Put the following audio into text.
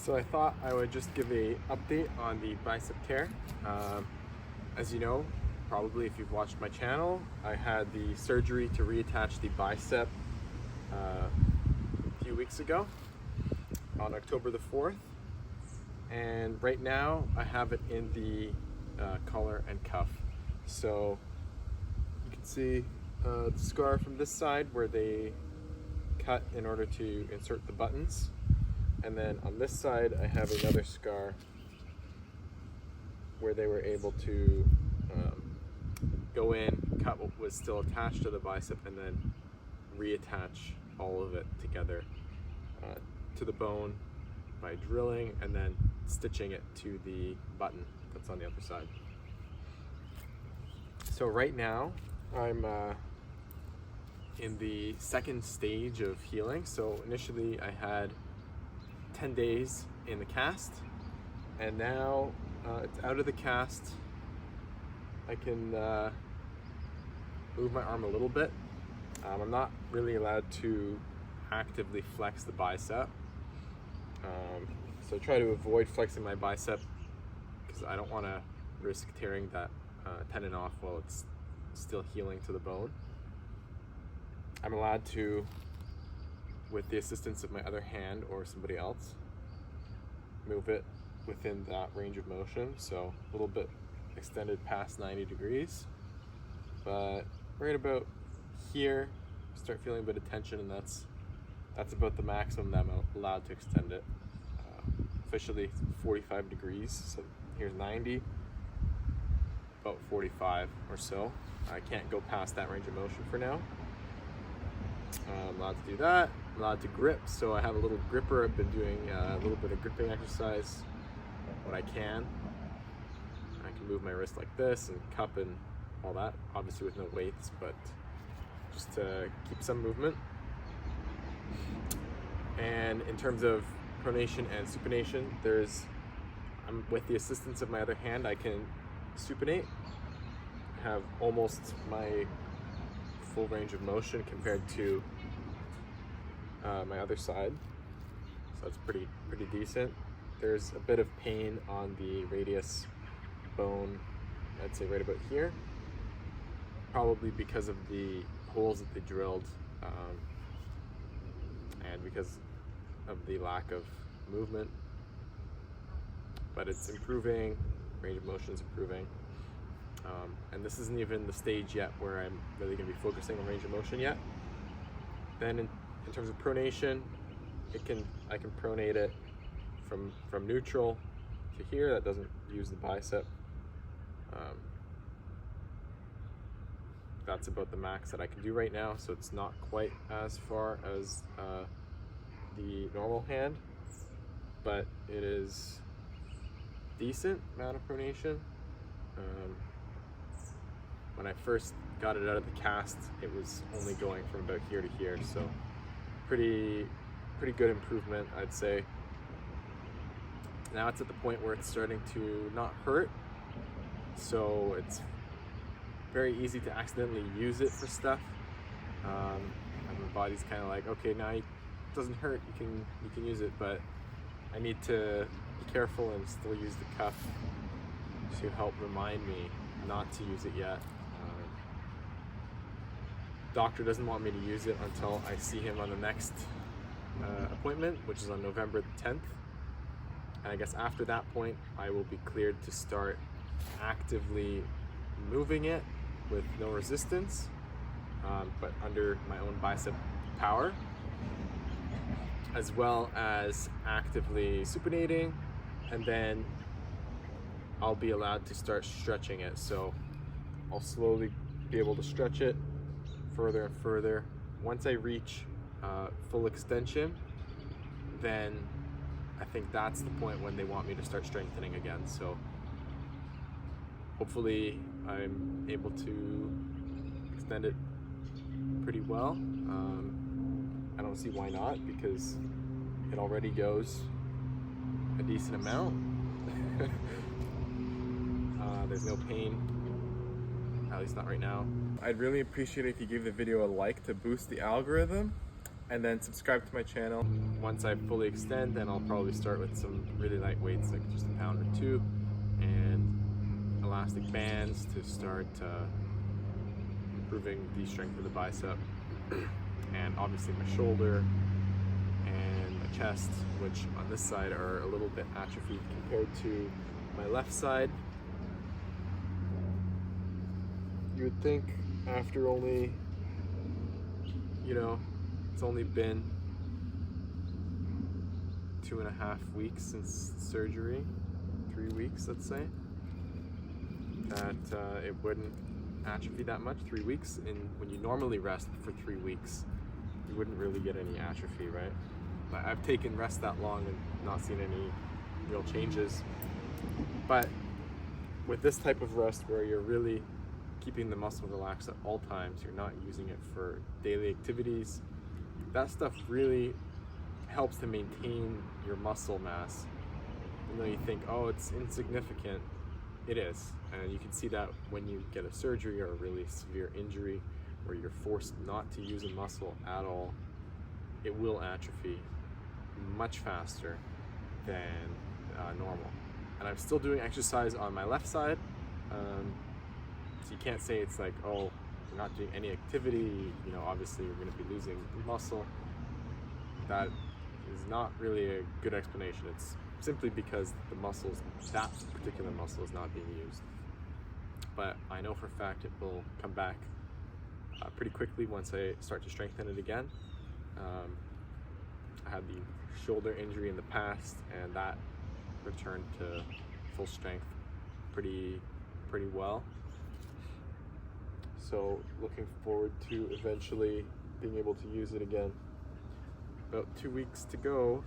So I thought I would just give a update on the bicep tear. As you know, probably if you've watched my channel, I had the surgery to reattach the bicep a few weeks ago on October the 4th. And right now I have it in the collar and cuff. So you can see the scar from this side where they cut in order to insert the buttons. And then on this side, I have another scar where they were able to go in, cut what was still attached to the bicep, and then reattach all of it together to the bone by drilling and then stitching it to the button that's on the other side. So right now, I'm in the second stage of healing. So initially I had 10 days in the cast, and now it's out of the cast. I can move my arm a little bit. I'm not really allowed to actively flex the bicep, so I try to avoid flexing my bicep because I don't want to risk tearing that tendon off while it's still healing to the bone. I'm allowed to, with the assistance of my other hand or somebody else, move it within that range of motion, so a little bit extended past 90 degrees, but right about here start feeling a bit of tension, and that's about the maximum that I'm allowed to extend it. Officially 45 degrees, so here's 90, about 45 or so. I can't go past that range of motion for now. I'm allowed to do that. I'm allowed to grip, so I have a little gripper. I've been doing a little bit of gripping exercise when I can. I can move my wrist like this and cup and all that, obviously with no weights, but just to keep some movement. And in terms of pronation and supination, with the assistance of my other hand, I can supinate. I have almost my full range of motion compared to my other side, so that's pretty decent. There's a bit of pain on the radius bone, I'd say right about here, probably because of the holes that they drilled and because of the lack of movement, but it's improving, range of motion is improving. And this isn't even the stage yet where I'm really going to be focusing on range of motion yet. Then in terms of pronation, I can pronate it from neutral to here. That doesn't use the bicep. That's about the max that I can do right now, so it's not quite as far as the normal hand, but it is decent amount of pronation. When I first got it out of the cast, it was only going from about here to here, so pretty good improvement, I'd say. Now it's at the point where it's starting to not hurt, so it's very easy to accidentally use it for stuff. And my body's kind of like, okay, now it doesn't hurt, you can use it, but I need to be careful and still use the cuff to help remind me not to use it yet. Doctor doesn't want me to use it until I see him on the next appointment, which is on November the 10th. And I guess after that point, I will be cleared to start actively moving it with no resistance, but under my own bicep power, as well as actively supinating, and then I'll be allowed to start stretching it. So I'll slowly be able to stretch it further and further. Once I reach full extension, then I think that's the point when they want me to start strengthening again. So hopefully I'm able to extend it pretty well. I don't see why not, because it already goes a decent amount. There's no pain, at least not right now. I'd really appreciate it if you gave the video a like to boost the algorithm. and then subscribe to my channel. Once I fully extend, then I'll probably start with some really light weights, like just a pound or two, and elastic bands to start improving the strength of the bicep, and obviously my shoulder and my chest, which on this side are a little bit atrophied compared to my left side. You would think after only, it's only been 2.5 weeks since surgery, 3 weeks, let's say, that it wouldn't atrophy that much. 3 weeks, and when you normally rest for 3 weeks, you wouldn't really get any atrophy, right? I've taken rest that long and not seen any real changes. But with this type of rest where you're really keeping the muscle relaxed at all times, you're not using it for daily activities, that stuff really helps to maintain your muscle mass. Even though you think, oh, it's insignificant, it is. And you can see that when you get a surgery or a really severe injury where you're forced not to use a muscle at all, it will atrophy much faster than normal. And I'm still doing exercise on my left side, so you can't say it's like, oh, you're not doing any activity, obviously you're going to be losing muscle. That is not really a good explanation. It's simply because that particular muscle is not being used. But I know for a fact it will come back pretty quickly once I start to strengthen it again. I had the shoulder injury in the past, and that returned to full strength pretty well. So looking forward to eventually being able to use it again. About 2 weeks to go.